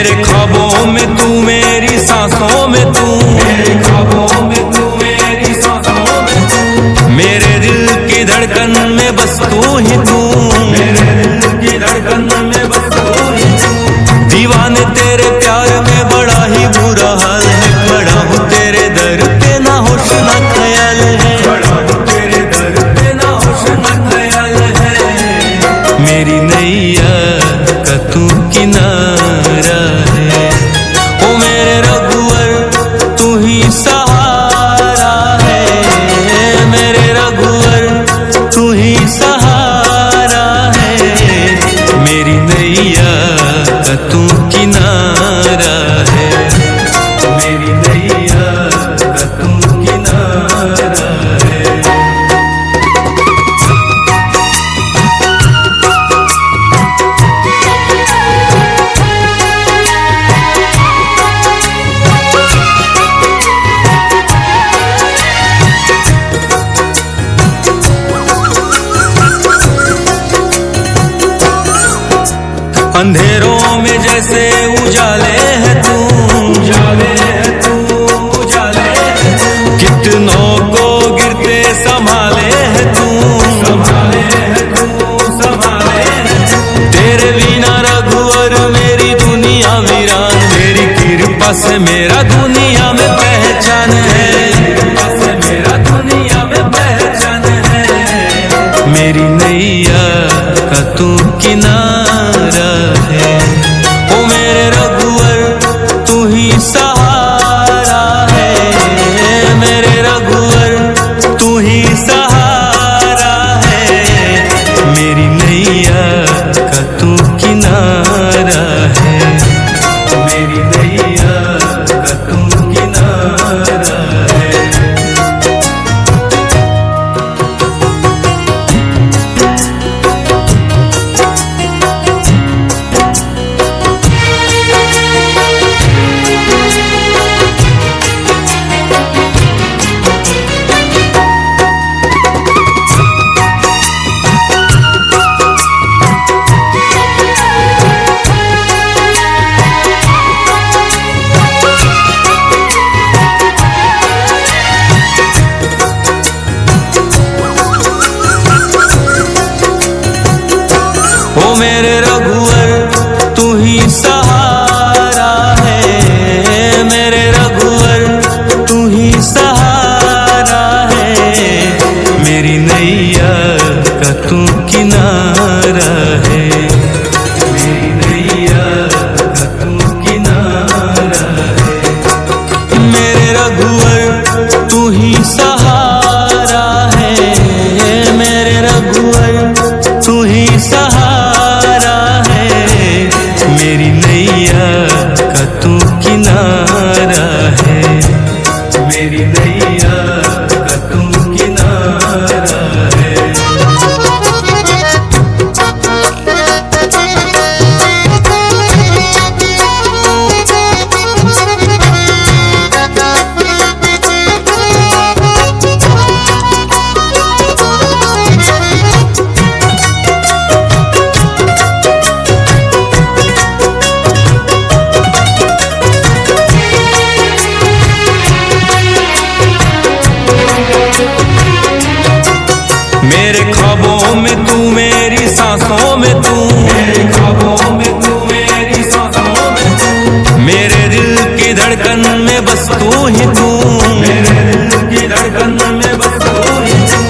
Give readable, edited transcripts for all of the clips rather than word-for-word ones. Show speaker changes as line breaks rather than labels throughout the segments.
मेरे ख्वाबों में तू, मेरी सांसों में तू, मेरे ख्वाबों में तू, मेरी सांसों में तू, मेरे दिल की धड़कन में बस तू ही तू, मेरे दिल की धड़कन में बस तू ही तू। दीवाने तेरे प्यार में बड़ा ही बुरा हाल है, बड़ा हूँ तेरे दर पे ना होश ना ख्याल है, बड़ा हूँ तेरे दर पे ना होश ना ख्याल है। मेरी नैया का तू किनारा है, ओ मेरे रघुवर तू ही सहारा है, मेरे रघुवर तू ही सहारा है। मेरी नैया का तू किनारा है, मेरी नैया का तू किनारा है। अंधेरों में जैसे उजाले है तू, उजाले है तू, उजाले है तू, कितनों को गिरते संभाले है तू, संभाले है तू, संभाले है तू। तेरे बिना रघुवर मेरी दुनिया वीरान, मेरी कृपा से मेरा दुनिया में पहचान है, कृपा से मेरा दुनिया में पहचान है। मेरी नैया का तू किनारा है, ओ मेरे रघुवर तू ही सहारा है, मेरे रघुवर तू ही सहारा है। मेरी नैया का तू किनारा है, मेरी नैया का तू किनारा है। ओ मेरे रघुवर तू ही सहारा है, मेरे रघुवर तू ही सहारा है। मेरी नैया का तू किनारा है, मेरी नैया का तू किनारा है। मेरे रघुवर तू ही सहारा है, मेरे रघुवर तू ही सहारा है। मेरी नैया का तू किनारा है, मेरी नैया का तू किनारा है। मेरे ख्वाबों में तू, मेरी सांसों में तू, मेरे ख्वाबों में तू, मेरी सांसों में तू, मेरे दिल की धड़कन में बस तू ही तू, मेरे दिल की धड़कन में बस तू ही तू।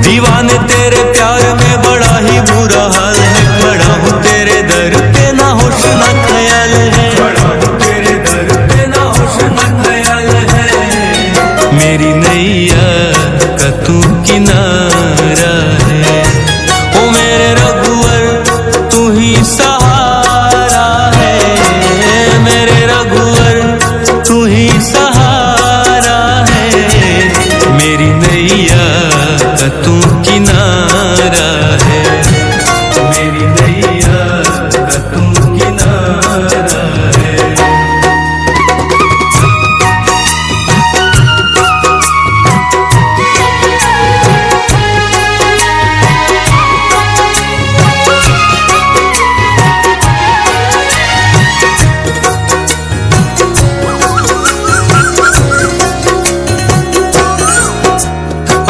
दीवाने तेरे प्यार में बड़ा ही बुरा हाल है, बड़ा हूँ तेरे दर पे ना होश ना ख्याल है, बड़ा हूँ तेरे दर पे ना होश ना ख्याल है। मेरी नैया का तू किनारा है, ओ मेरे रघुवर तू ही सहारा है, मेरे रघुवर तू ही सहारा है। मेरी नैया का तू किनारा है, मेरी नैया का तू किनारा है।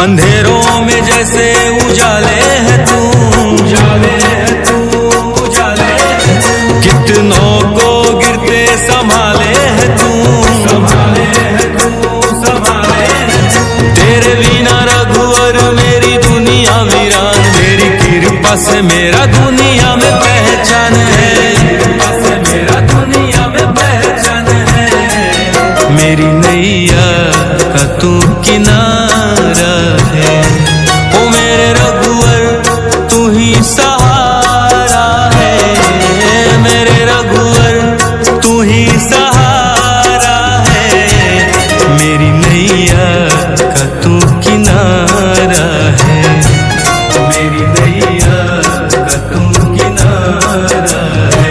अंधेरों में जैसे उजाले है तू, उजाले है तू, उजाले है तू। कितनों को गिरते संभाले है तू, संभाले है तू, संभाले है तू। तेरे बिना रघुवर मेरी दुनिया वीरान, तेरी कृपा से मेरा दुनिया में पहचान है, कृपा से मेरा दुनिया में पहचान है। मेरी नैया का तू किनारा है, ओ मेरे रघुवर तू ही सहारा है, मेरे रघुवर तू ही सहारा है। मेरी नैया का तू किनारा है, मेरी नैया का तू किनारा है।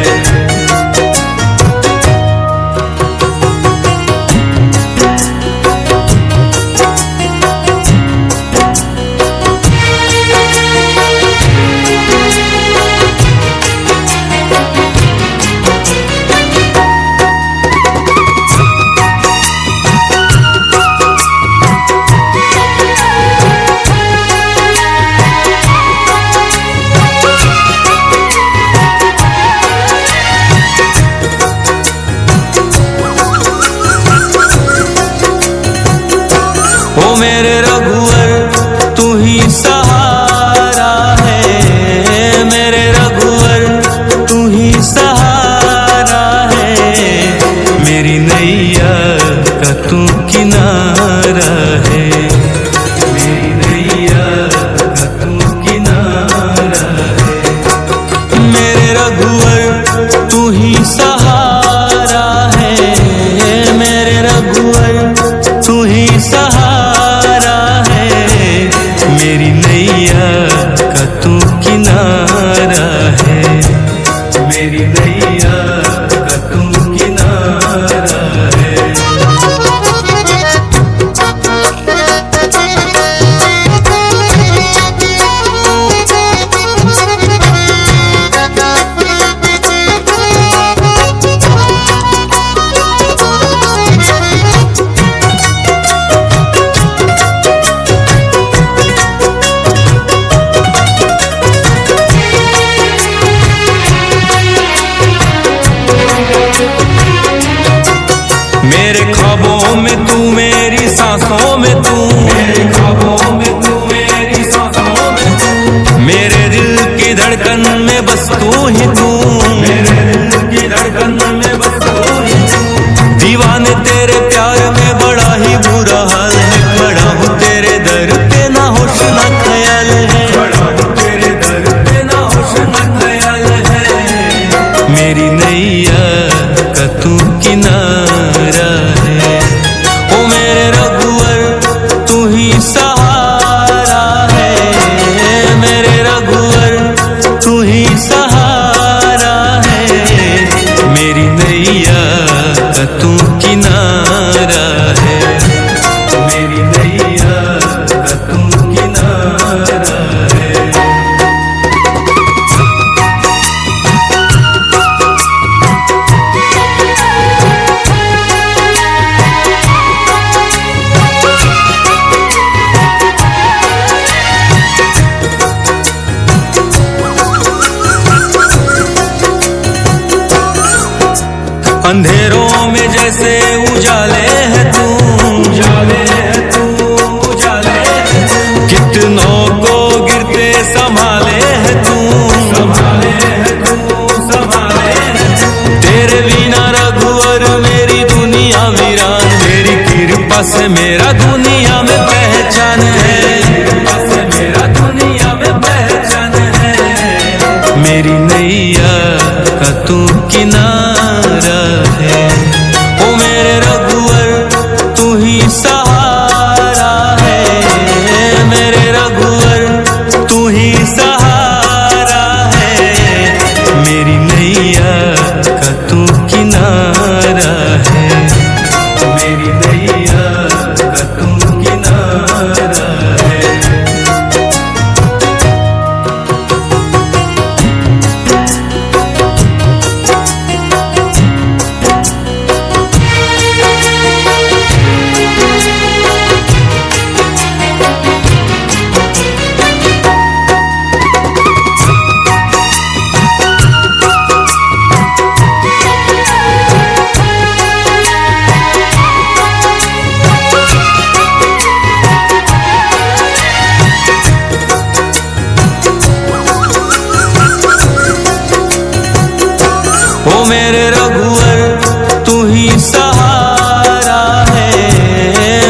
ओ मेरे रघुवर तू ही सहारा है, मेरे रघुवर तू ही सहारा है। मेरी नैया का तू किनारा है, मेरी नैया का तू किनारा है। मेरे रघुवर तू ही सहारा है, मेरे रघुवर तू ही सहारा है। मेरी नैया का तू किनारा है, मेरी नैया का तू किनारा है। मेरे ख्वाबों में तू, मेरी सांसों में तू, मेरे ख्वाबों में तू, मेरी सांसों में तू। मेरे दिल की धड़कन में बस तू ही तू, मेरे दिल की धड़कन में बस तू ही तू। दीवाने तेरे प्यार में बड़ा ही बुरा हाल है, खड़ा हूँ तेरे दर पे ना होश ना ख्याल है, खड़ा हूँ तेरे दर पे ना होश ना ख्याल है। मेरी नैया का तू किनारा है, ओ मेरे रघुवर तू ही सहारा है, मेरे रघुवर तू ही सहारा है। मेरी नैया का तू किनारा है, मेरी नैया का तू किनारा है। अंधेरों में जैसे उजाले है तू, उजाले है तू, उजाले है तू। कितनों को गिरते संभाले है तू, संभाले है तू, संभाले है तू। तेरे बिना रघुवर मेरी दुनिया वीरान, तेरी कृपा से मेरा दुनिया में पहचान है, कृपा से मेरा दुनिया में पहचान है। मेरी नैया का तू किनारा है, ओ मेरे रघुवर तू ही सहारा है, मेरे रघुवर तू ही सहारा है। मेरी नैया का तू किनारा है, मेरी नैया का तू किनारा है। मेरे रघुवर तू ही सहारा है,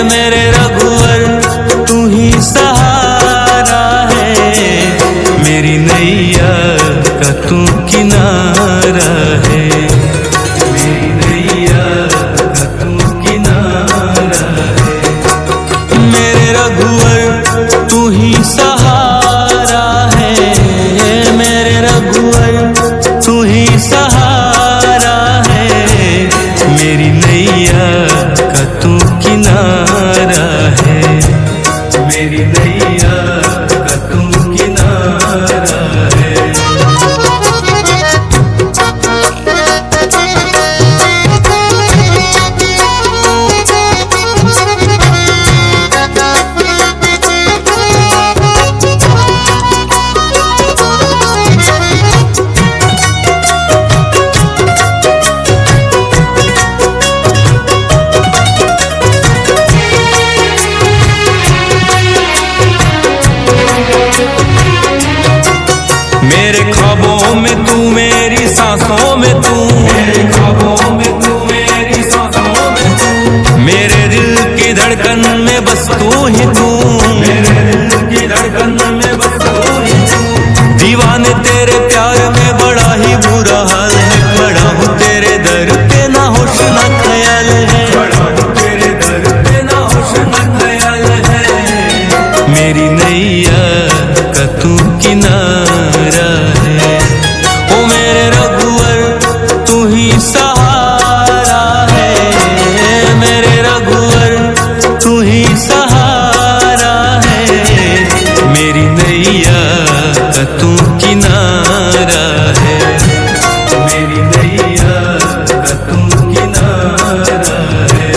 मेरे रघुवर तू ही सहारा है, मेरी नैया का तू किनारा है, मेरी नैया का तू किनारा है। मेरे रघुवर तू ही सहारा है, मेरे रघुवर तू ही सहारा है, मेरी नैया का तू किनारा है, मेरी नैया का तू किनारा है। मेरे ख्वाबों में तू, मेरी सांसों में तू, मेरे ख्वाबों में तू, मेरी सांसों में तू, मेरे दिल की धड़कन में बस तू ही तू, मेरे दिल की धड़कन में बस तू ही तू। दीवाने तेरे प्यार में बड़ा ही बुरा हाल है, खड़ा हूँ तेरे दर पे ना होश ना ख्याल है, खड़ा हूँ तेरे दर पे ना होश ना ख्याल है, मेरी नैया का तू किनारा है। ओ मेरे रघुवर तू ही सहारा है, मेरे रघुवर तू ही सहारा है, मेरी नैया का तू किनारा है, मेरी नैया का तू किनारा है।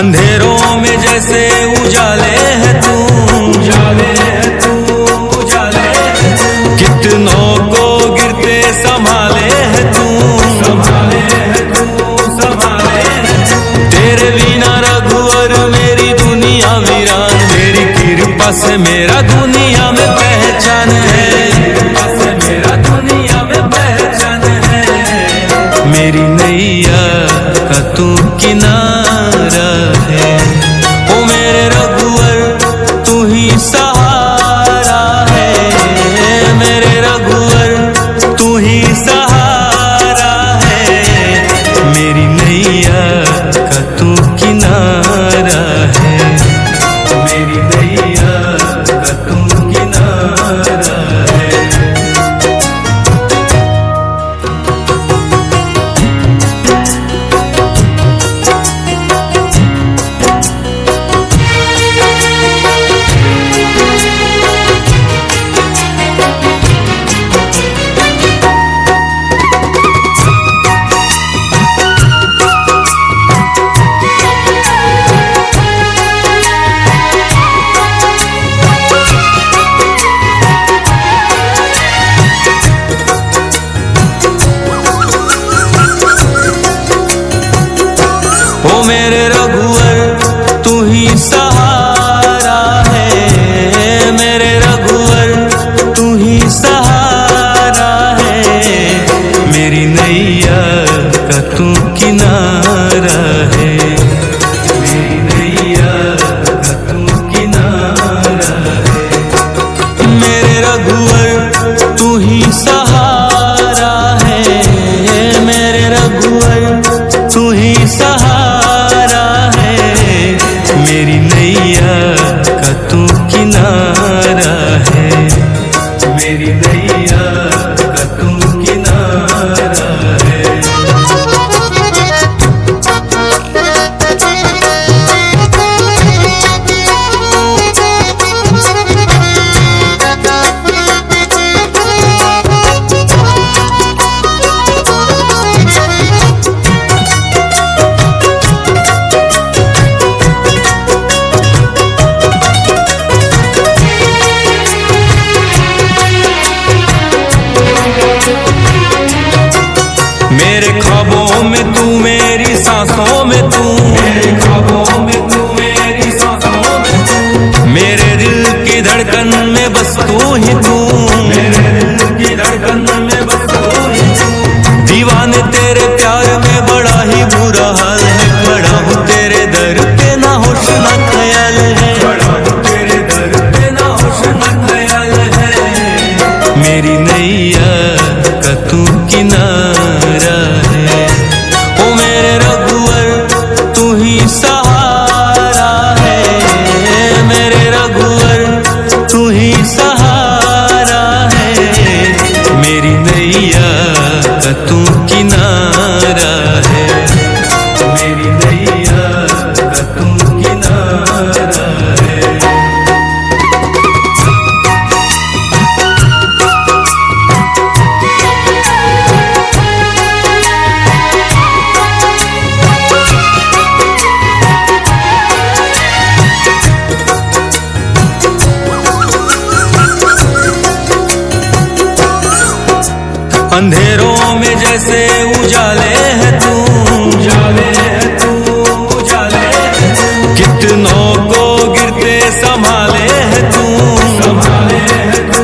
अंधेरों में जैसे उजाले है तू, उजाले है तू, उजाले है तू, कितनों को गिरते संभाले है तू, संभाले है तू, संभाले है तू। तेरे बिना रघुवर मेरी दुनिया वीरान, तेरी कृपा से मेरा दुनिया में पहचान है, कृपा से मेरा दुनिया में पहचान है, मेरी नैया का तू किनारा है। ओ मेरे रघुवर तू ही सहारा है, मेरे रघुवर तू ही सहारा है, मेरी नैया का तू किनारा है, मेरी नैया का तू किनारा है। ओ मेरे रघुवर तू ही सहारा है, मेरे रघुवर तू ही सहारा है, मेरी नैया का तू किनारा है, मेरी नैया का तू किनारा है। मेरे रघुवर तू ही सहारा है, मेरे रघुवर तू ही सहारा है, मेरी नैया का तू किनारा है, मेरी नैया का तू किनारा है। ख्वाबों में तू मेरी सांसों में तू, मेरे ख्वाबों में तू मेरी सांसों में तू, मेरे दिल की धड़कन में बस तू ही तू, मेरे दिल की धड़कन में बस तू ही तू। दीवाने तेरे प्यार में बड़ा ही बुरा हाल है, खड़ा हूँ तेरे दर पे ना होश ना ख्याल है, खड़ा हूँ तेरे दर पे ना होश ना ख्याल है। मेरी नैया का तू किनारा है, ओ मेरे रघुवर तू ही सहारा है, मेरे रघुवर तू ही सहारा है। मेरी नैया का तू किनारा है, मेरी नैया का तू किनारा है। अंधेरों में जैसे उजाले है तू, उजाले है तू, उजाले है तू, कितनों को गिरते संभाले है तू, संभाले है तू,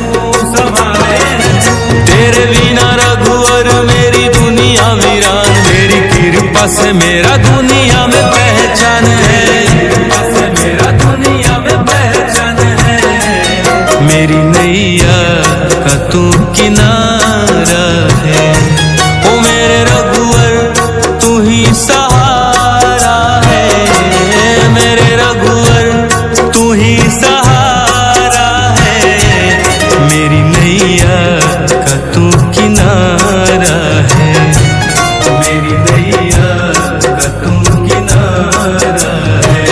संभाले है तू। तेरे बिना रघुवर मेरी दुनिया वीरान, मेरी कृपा से मेरा दुनिया में पहचान है, कृपा से मेरा दुनिया में पहचान है। मेरी नैया का तू किनारा है, ओ मेरे रघुवर तू ही सहारा है, मेरे रघुवर तू ही सहारा है। मेरी नैया का तू किनारा है, मेरी नैया का तू किनारा है।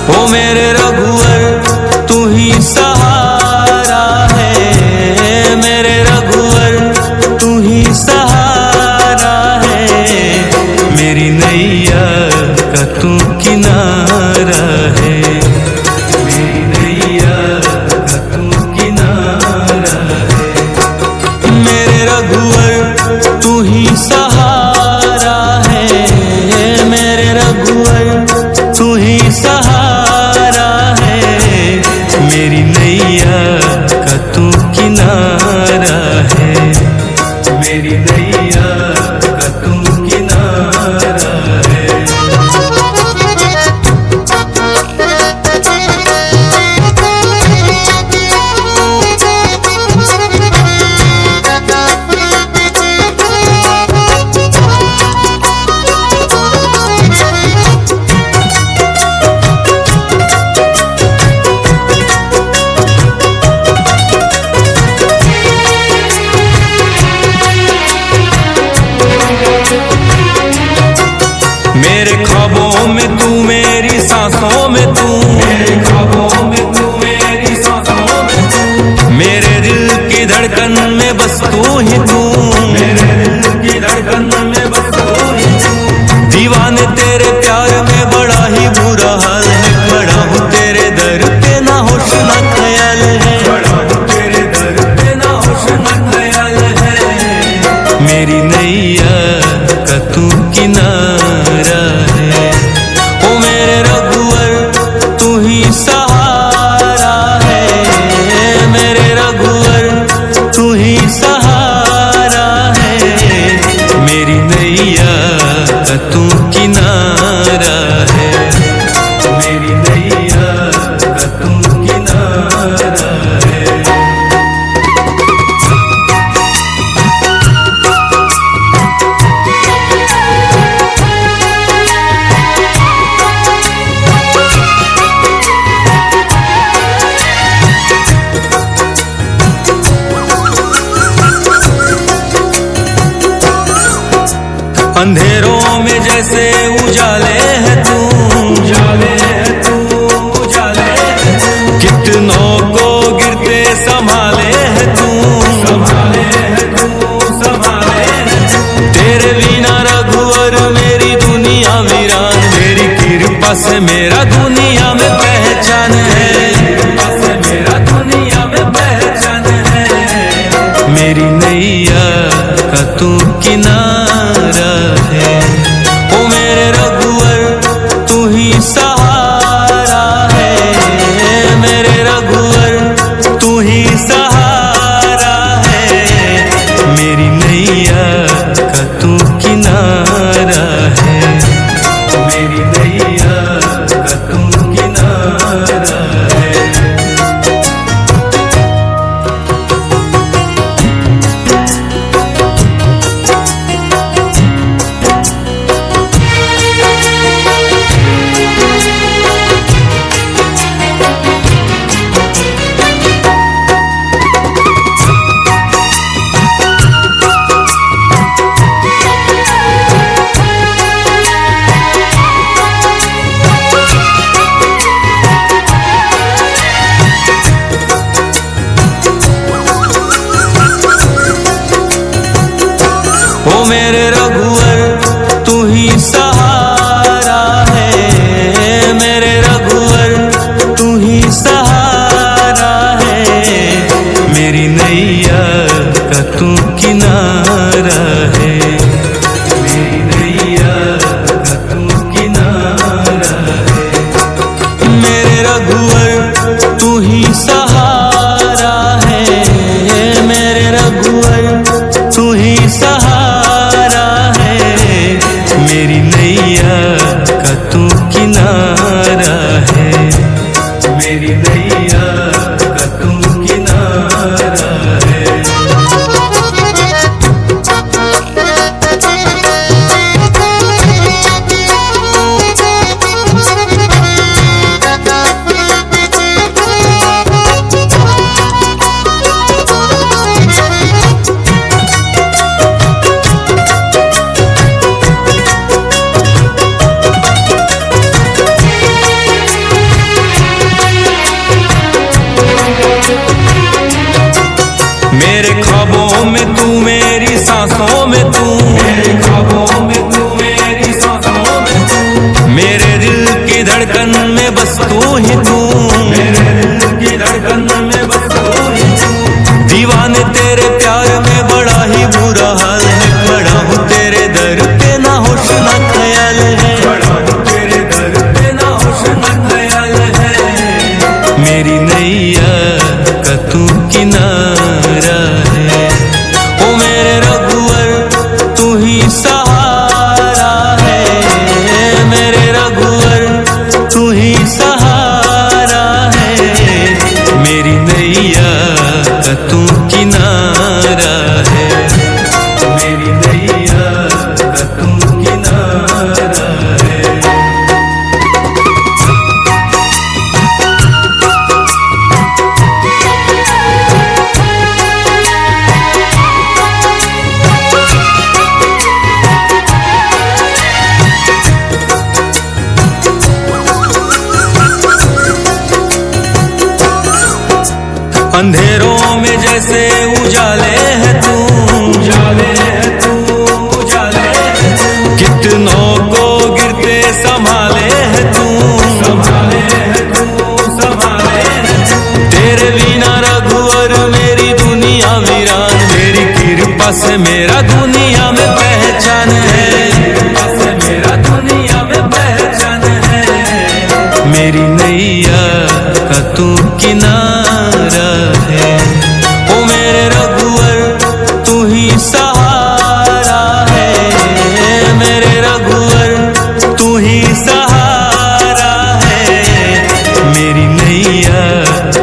ओ मेरे रघुवर तू ही सहारा है, मेरे रघुवर तू ही सहारा है। मेरी नैया का तू किनारा है, मेरी नैया का तू किनारा है। मेरे रघुवर तू ही सहारा है, मेरे रघुवर तू ही सहारा है। मेरी नैया का तू किनारा है, मेरी नैया का तू किनारा है। मेरे ख्वाबों में तू मेरी सांसों में तू, मेरे ख्वाबों में तू मेरी सांसों में तू, मेरे दिल की धड़कन में बस तू ही तू, मेरे दिल की धड़कन में बस तू ही तू। दीवाने तेरे प्यार में बड़ा ही बुरा हाल है, खड़ा हूँ तेरे दर पे ना होश ना ख्याल है, खड़ा हूँ तेरे दर पे ना होश ना ख्याल है। मेरी नैया का तू किनारा है, ओ मेरे रघुवर तू ही सहारा जैसे उजाले है तू, उजाले है तू, उजाले है तू। कितनों को गिरते संभाले है तू, संभाले है तू, संभाले है तू। तेरे बिना रघुवर मेरी दुनिया वीरान, मेरी कृपा से मेरा दुनिया में पहचान है, कृपा से मेरा दुनिया में पहचान है। मेरी नैया का तू किनारा है, ओ मेरे रघुवर तू ही सहारा है, मेरे रघुवर तू ही सहारा है। मेरी नैया का तू किनारा है, मेरी नैया का तू किनारा है। ओ मेरे रघुवर तू ही सहारा है, मेरे रघुवर तू ही सहारा है। मेरी नैया का तू किनारा है, मेरी नैया का तू किनारा है। मेरे रघुवर तू ही सहारा है, मेरे रघुवर तू ही सहारा है। मेरी नैया का तू किनारा है, मेरी नैया का तू किनारा है। मेरे ख्वाबों में तू, मेरी सांसों में तू, मेरे ख्वाबों में तू, मेरी सांसों में तू। मेरे दिल की धड़कन में बस तू ही तू, मेरे दिल की धड़कन में बस तू ही तू। दीवाने तेरे प्यार में बड़ा ही बुरा हाल है, खड़ा हूँ तेरे दर पे ना होश ना ख्याल है, खड़ा हूँ तेरे दर पे ना होश ना ख्याल है। मेरी नैया का तू किनारा है, ओ मेरे रघुवर तू ही सहारा है, मेरे रघुवर तू ही सहारा है। मेरी नैया का तू किनारा है, मेरी नैया का तू किनारा है। अंधेरों में जैसे उजाले है तू, उजाले है तू, उजाले है तू। कितनों को गिरते संभाले है तू, संभाले है तू, संभाले है तू। तेरे बिना रघुवर मेरी दुनिया वीरान, मेरी कृपा से मेरा दुनिया में पहचान है, कृपा से मेरा दुनिया में पहचान है। मेरी नैया का तू किनारा है, ओ मेरे रघुवर तू ही सहारा है, मेरे रघुवर तू ही सहारा है। मेरी नैया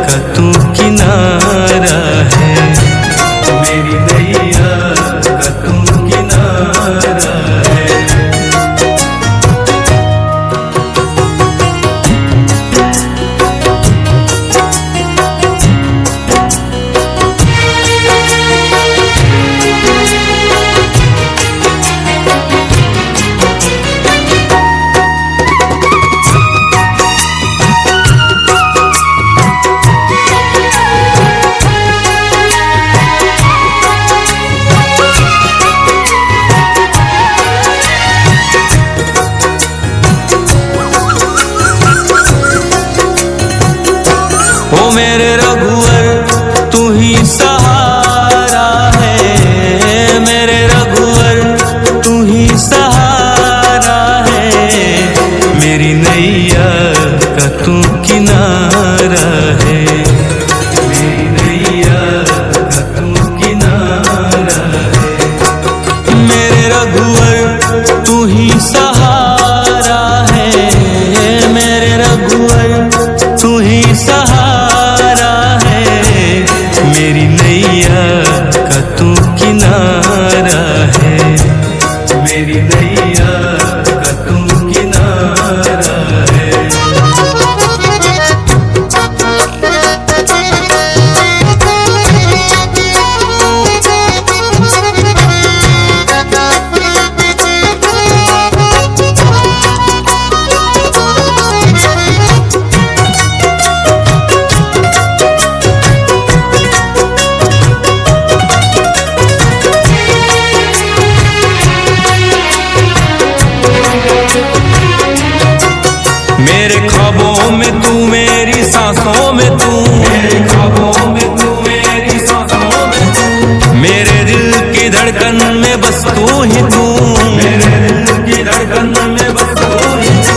का तू किनारा है, मेरी नैया का तू किनारा है। मेरे रघुवर तू ही सहारा है, मेरे रघुवर तू ही सहारा है, मेरी नैया का तू किनारा है, मेरी नैया का तू किनारा है। मेरे रघुवर तू ही सहारा है, मेरे रघुवर तू ही सहारा है, मेरी नैया का तू किनारा है, मेरी नैया का तू किनारा है। मेरे ख्वाबों में तू, मेरी सांसों में तू, मेरे ख्वाबों में तू, मेरी सांसों में तू, मेरे दिल की धड़कन में बस तू ही तू, मेरे दिल की धड़कन में बस तू ही तू।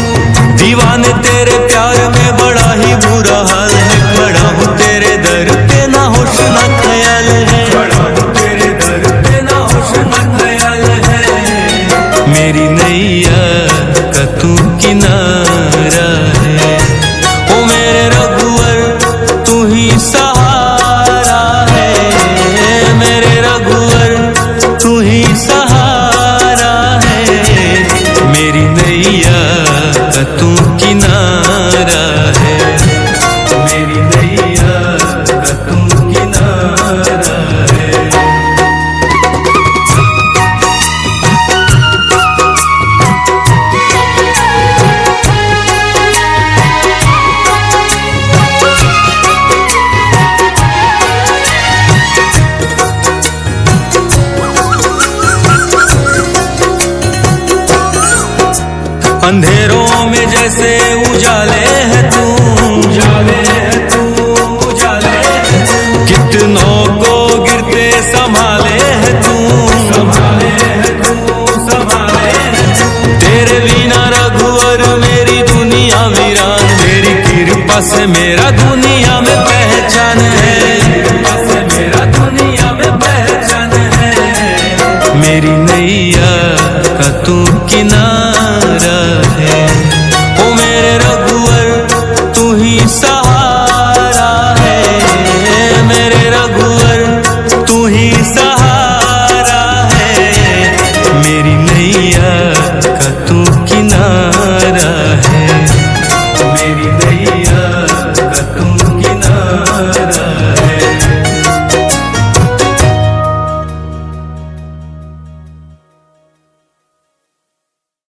दीवाने तेरे प्यार में बड़ा ही बुरा हाल है, बड़ा हूँ तेरे दर पे ना होश ना ख्याल है, बड़ा हूँ तेरे दर पे ना होश ना ख्याल है, मेरी नैया का तू किनारा है। ओ मेरे रघुवर तू ही सहारा है, मेरे रघुवर तू ही सहारा है, मेरी नैया का तू किनारा है, मेरी नैया का तू किनारा है। अंधेरों में जैसे उजाले है तू, उजाले है तू, उजाले है तू, कितनों को गिरते संभाले है तू, संभाले है तू, संभाले है तू। तेरे बिना रघुवर मेरी दुनिया वीरान, तेरी कृपा से मेरा